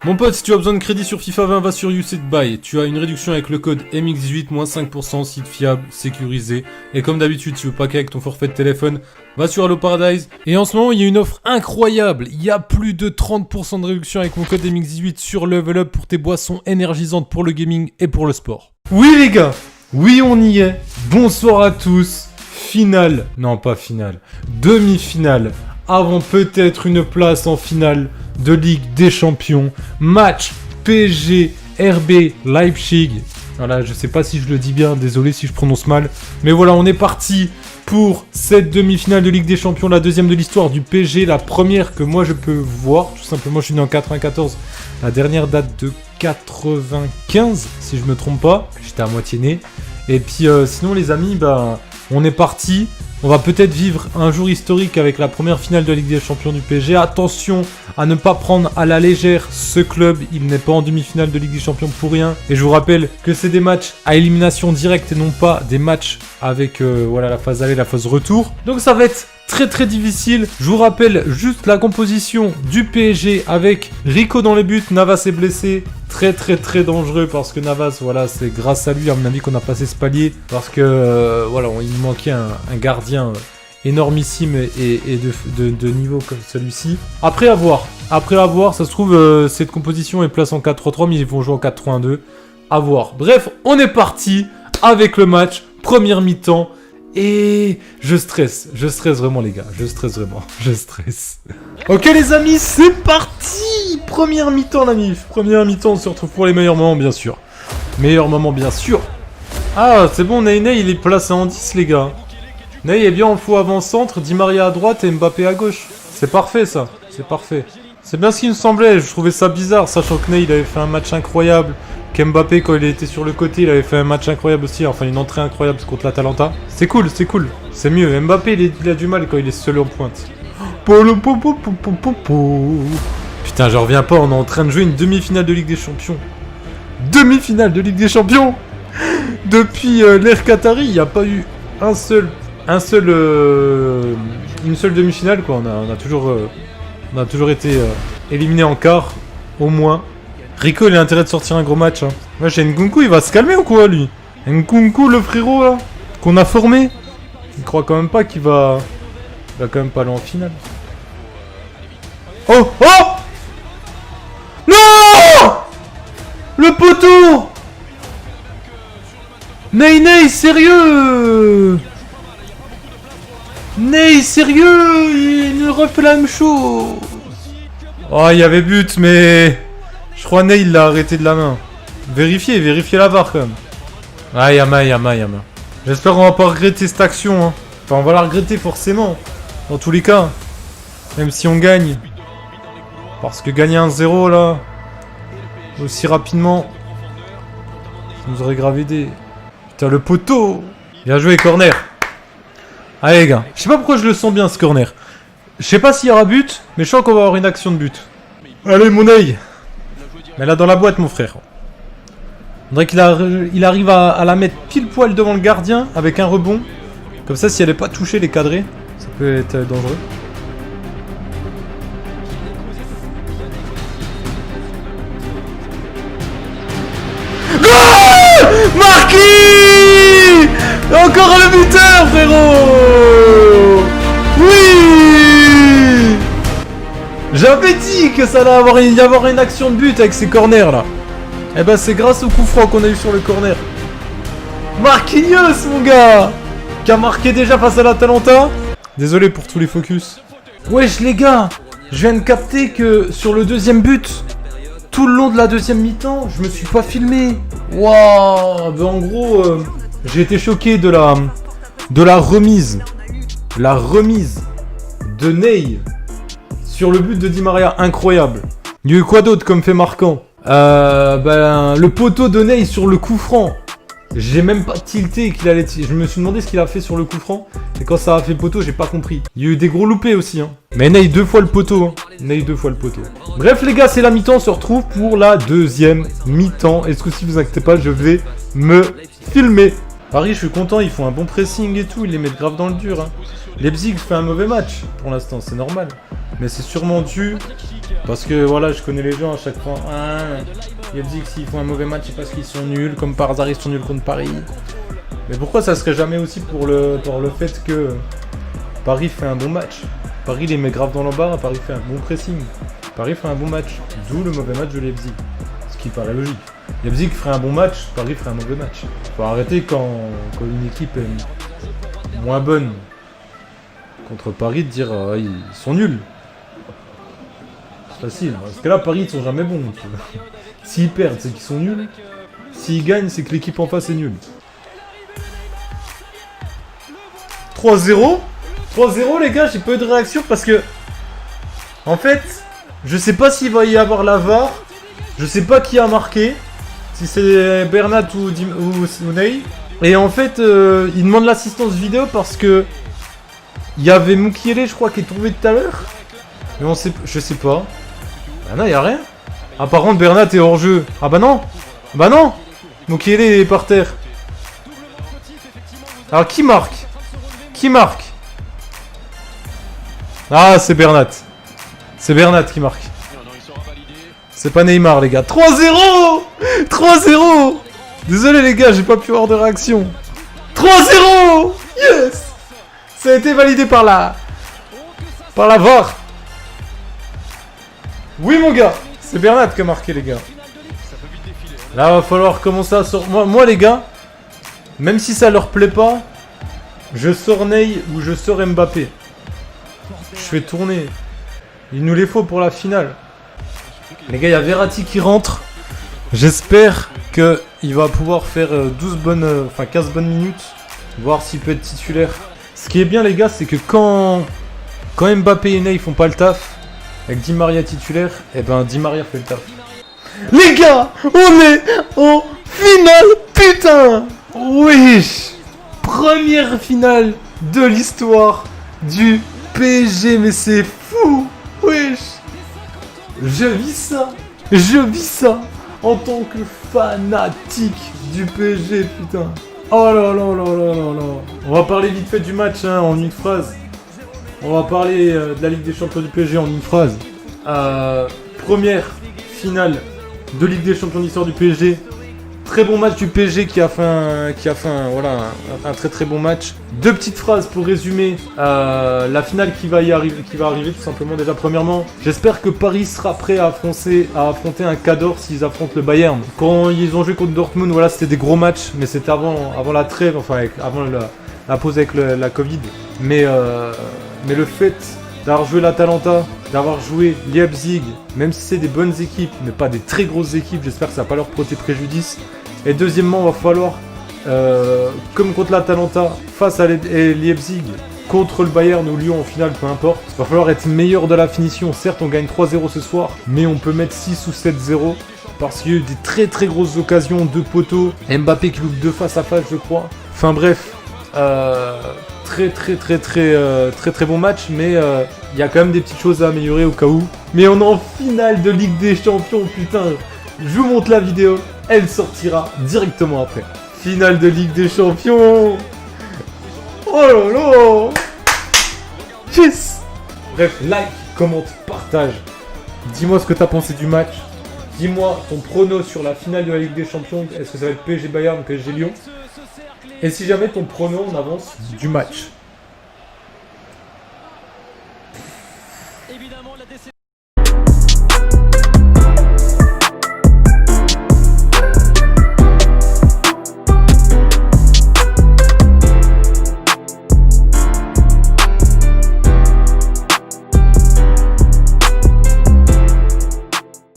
Mon pote, si tu as besoin de crédit sur FIFA 20, va sur USETBuy. Tu as une réduction avec le code MX18, moins 5%, site fiable, sécurisé. Et comme d'habitude, si tu veux paquer avec ton forfait de téléphone, va sur Allo Paradise. Et en ce moment, il y a une offre incroyable. Il y a plus de 30% de réduction avec mon code MX18 sur Level Up pour tes boissons énergisantes pour le gaming et pour le sport. Oui les gars, oui on y est. Bonsoir à tous. Finale, non pas finale, demi-finale. Avant peut-être une place en finale de Ligue des Champions. Match PSG RB Leipzig. Voilà, je sais pas si je le dis bien, désolé si je prononce mal. Mais voilà, on est parti pour cette demi-finale de Ligue des Champions, la deuxième de l'histoire du PSG, la première que moi je peux voir. Tout simplement, je suis né en 94. La dernière date de 95, si je me trompe pas. J'étais à moitié né. Et puis sinon les amis, on est parti. On va peut-être vivre un jour historique avec la première finale de la Ligue des Champions du PSG. Attention à ne pas prendre à la légère ce club. Il n'est pas en demi-finale de Ligue des Champions pour rien. Et je vous rappelle que c'est des matchs à élimination directe et non pas des matchs avec la phase aller, la phase retour. Donc ça va être très très difficile. Je vous rappelle juste la composition du PSG avec Rico dans les buts. Navas est blessé. Très très très dangereux parce que Navas, voilà, c'est grâce à lui à mon avis qu'on a passé ce palier. Parce que il manquait un gardien énormissime et de niveau comme celui-ci. Après à voir, ça se trouve cette composition est placée en 4-3-3 mais ils vont jouer en 4-3-1-2. À voir. Bref, on est parti avec le match, première mi-temps. Et je stresse vraiment les gars, je stresse. Ok les amis, c'est parti. Première mi-temps la mif, première mi-temps, on se retrouve pour les meilleurs moments bien sûr. Ah c'est bon, Ney il est placé en 10 les gars. Ney est bien en faux avant-centre, Di Maria à droite et Mbappé à gauche. C'est parfait ça, c'est parfait. C'est bien ce qui me semblait, je trouvais ça bizarre, sachant que Ney il avait fait un match incroyable. Qu'Mbappé, quand il était sur le côté, il avait fait un match incroyable aussi, enfin une entrée incroyable contre l'Atalanta. C'est cool. C'est mieux. Mbappé, il a du mal quand il est seul en pointe. Putain, je reviens pas, on est en train de jouer une demi-finale de Ligue des Champions. Depuis l'ère Qatari, il n'y a pas eu une seule demi-finale, quoi. On a toujours été éliminé en quart, au moins. Rico, il a intérêt de sortir un gros match. Hein. Moi, j'ai Nkunku, il va se calmer ou quoi, lui? Nkunku, le frérot, là, qu'on a formé. Il croit quand même pas qu'il va... Il va quand même pas aller en finale. Oh! Non! Le poteau! Ney, sérieux! Il refait la même chose. Oh, il y avait but, mais... Je crois Ney il l'a arrêté de la main. Vérifiez la VAR quand même. Ah Yama. J'espère qu'on va pas regretter cette action. Hein. Enfin on va la regretter forcément. Dans tous les cas. Même si on gagne. Parce que gagner 1-0 là. Aussi rapidement. Ça nous aurait grave aidé. Putain le poteau. Bien joué corner. Allez les gars. Je sais pas pourquoi je le sens bien ce corner. Je sais pas s'il y aura but. Mais je sens qu'on va avoir une action de but. Allez mon œil. Mais là dans la boîte mon frère. On dirait qu'il arrive à la mettre pile poil devant le gardien avec un rebond. Comme ça si elle n'est pas touchée les cadrés, ça peut être dangereux. Goal! Marquis! Encore le buteur frérot! Oui! J'avais dit que ça allait y avoir une action de but avec ces corners là. Eh ben c'est grâce au coup franc qu'on a eu sur le corner. Marquinhos mon gars, qui a marqué déjà face à l'Atalanta. Désolé pour tous les focus. Wesh les gars, je viens de capter que sur le deuxième but, tout le long de la deuxième mi-temps, je me suis pas filmé. Waouh, ben en gros, j'ai été choqué de la remise. La remise de Ney. Sur le but de Di Maria, incroyable. Il y a eu quoi d'autre comme fait marquant? Le poteau de Ney sur le coup franc. J'ai même pas tilté qu'il allait... Je me suis demandé ce qu'il a fait sur le coup franc. Et quand ça a fait poteau, j'ai pas compris. Il y a eu des gros loupés aussi. Hein. Mais Ney 2 fois le poteau. Hein. Bref les gars, c'est la mi-temps. On se retrouve pour la deuxième mi-temps. Et ce coup-ci, vous inquiétez pas, je vais me filmer. Paris, je suis content. Ils font un bon pressing et tout. Ils les mettent grave dans le dur. Hein. Leipzig fait un mauvais match. Pour l'instant, c'est normal. Mais c'est sûrement dû Parce que voilà, je connais les gens à chaque fois. Ah, Leipzig, s'ils font un mauvais match, c'est parce qu'ils sont nuls. Comme par hasard, ils sont nuls contre Paris. Mais pourquoi ça serait jamais aussi pour le fait que Paris fait un bon match? Paris les met grave dans l'embarras, Paris fait un bon pressing. Paris fait un bon match, d'où le mauvais match de Leipzig. Ce qui paraît logique. Leipzig ferait un bon match, Paris ferait un mauvais match. Faut arrêter quand une équipe est moins bonne contre Paris de dire ils sont nuls. C'est facile, parce que là Paris ils sont jamais bons. S'ils perdent, c'est qu'ils sont nuls. S'ils gagnent, c'est que l'équipe en face est nulle. 3-0 3-0 les gars, j'ai pas eu de réaction parce que en fait, je sais pas s'il va y avoir la VAR. Je sais pas qui a marqué. Si c'est Bernat ou Ney. Et en fait, il demande l'assistance vidéo parce que il y avait Mukiele, je crois, qui est tombé tout à l'heure. Mais on sait, je sais pas. Ah non, y a rien. Ah par contre, Bernat est hors jeu. Ah bah non. Bah non. Mukiele est par terre. Alors qui marque? Qui marque? Ah, c'est Bernat. C'est Bernat qui marque. C'est pas Neymar, les gars. 3-0 3-0. Désolé, les gars, j'ai pas pu avoir de réaction. 3-0. Yes. Ça a été validé par la VAR. Oui, mon gars. C'est Bernat qui a marqué, les gars. Là, va falloir commencer à sortir. Moi, les gars, même si ça leur plaît pas, je sors Ney ou je sors Mbappé. Je fais tourner. Il nous les faut pour la finale. Les gars, il y a Verratti qui rentre. J'espère qu'il va pouvoir faire 15 bonnes minutes. Voir s'il peut être titulaire. Ce qui est bien, les gars, c'est que quand Mbappé et Ney font pas le taf, avec Di Maria titulaire, et ben Di Maria fait le taf. Les gars, on est en finale, putain. Wesh. Première finale de l'histoire du PSG, mais c'est fou. Wesh. Je vis ça en tant que fanatique du PSG, putain. Oh là là là là là là. On va parler vite fait du match en une phrase. On va parler de la Ligue des Champions du PSG en une phrase. Première finale de Ligue des Champions d'histoire du PSG. Très bon match du PSG qui a fait un très très bon match. Deux petites phrases pour résumer la finale qui va arriver tout simplement. Déjà premièrement, j'espère que Paris sera prêt à affronter un Cador s'ils affrontent le Bayern. Quand ils ont joué contre Dortmund, voilà, c'était des gros matchs, mais c'était avant la trêve, avant la pause avec la Covid. Mais le fait d'avoir joué l'Atalanta, d'avoir joué Leipzig, même si c'est des bonnes équipes, mais pas des très grosses équipes, j'espère que ça va pas leur porter préjudice. Et deuxièmement, il va falloir, comme contre l'Atalanta, face à Leipzig, contre le Bayern ou Lyon en finale, peu importe, il va falloir être meilleur de la finition. Certes, on gagne 3-0 ce soir, mais on peut mettre 6 ou 7-0, parce qu'il y a eu des très très grosses occasions, 2 poteaux, Mbappé qui loupe 2 face à face, je crois. Enfin bref, très bon match, mais il y a quand même des petites choses à améliorer au cas où. Mais on est en finale de Ligue des Champions, putain. Je vous montre la vidéo, elle sortira directement après. Finale de Ligue des Champions. Oh là là. Yes. Bref, like, commente, partage. Dis-moi ce que t'as pensé du match. Dis-moi ton prono sur la finale de la Ligue des Champions. Est-ce que ça va être PSG Bayern ou PSG Lyon? Et si jamais ton prono en avance du match.